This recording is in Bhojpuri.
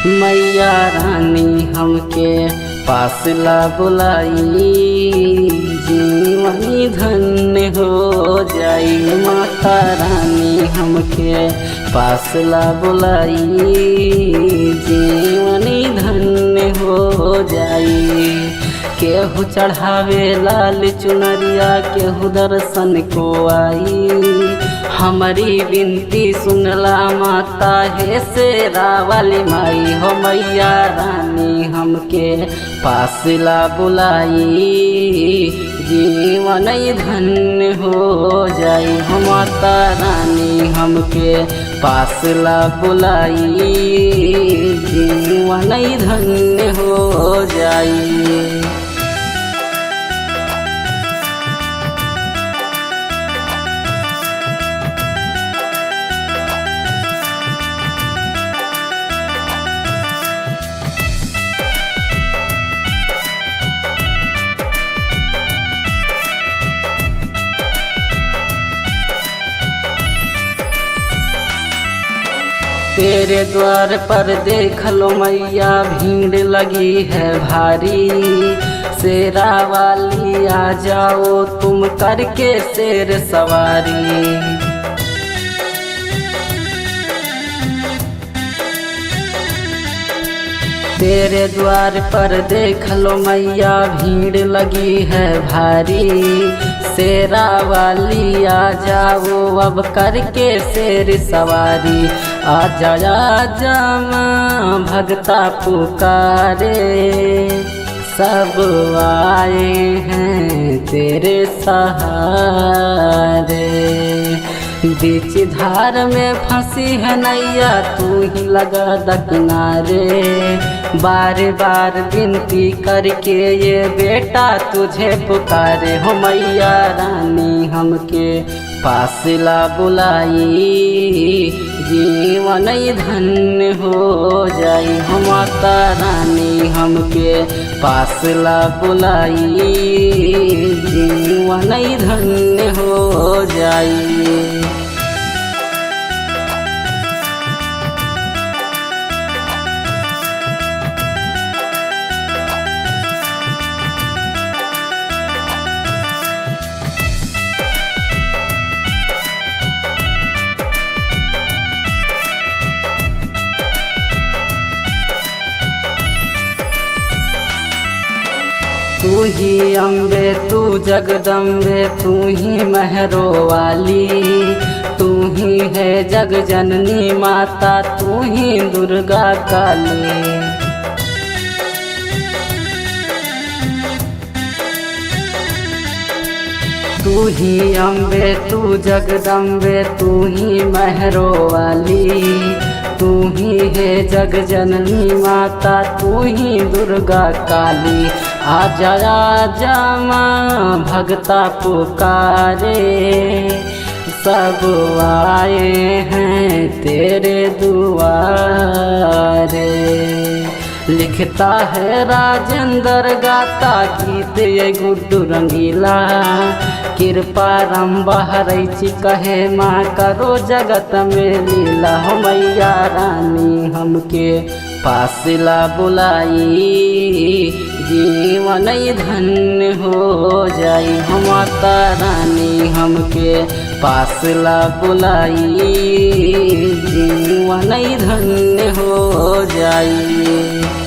मैया रानी हमके पासला बुलाई, जीवनी धन्य हो जाई। माता रानी हमके पासला बुलाई, जीवनी धन्य हो जाई। केहू चढ़ावे लाल चुनरिया, केहू दर्शन को आई। हमारी विनती सुनला माता है शेरा वाली माई हो। मैया रानी हमके पासला बुलाई, जीवन धन्य हो जाई। हो माता रानी हमके पासला बुलाई, जीवन धन्य हो जाई। तेरे द्वार पर देख लो मैया भीड़ लगी है भारी। शेरा वाली आ जाओ तुम करके शेर सवारी। तेरे द्वार पर देख लो मैया भीड़ लगी है भारी। शेरा वाली आ जाओ अब करके शेर सवारी। आजा आजा माँ भगता पुकारे, सब आए हैं तेरे सहारे। बीच धार में फंसी है नैया तू ही लगा द किनारे। बार बार विनती करके ये बेटा तुझे पुकारे। हो मैया रानी हमके पासला बुलाई, जीवन धन्य हो जाई। हो माता रानी हमके पासला बुलाई, जीवन धन्य हो जाई। तू ही अम्बे तू जगदम्बे तू ही महरो वाली। तू ही है जग जननी माता तू ही दुर्गा काली। तू ही अम्बे तू जगदम्बे तू ही महरो वाली। तू ही है जग जननी माता तू ही दुर्गा काली। आजा आजा माँ भगता पुकारे, सब आए हैं तेरे दुआरे। लिखता है राजेंद्र गाता गीत ये गुड्डू रंगीला। कृपा रम बहरैची कहे माँ करो जगत में लीला। हो मैया रानी हमके पासला बुलाई, जीवन धन्य हो जाई। हो माता रानी हमके पासला बुलाई, जीवन धन्य हो जाई।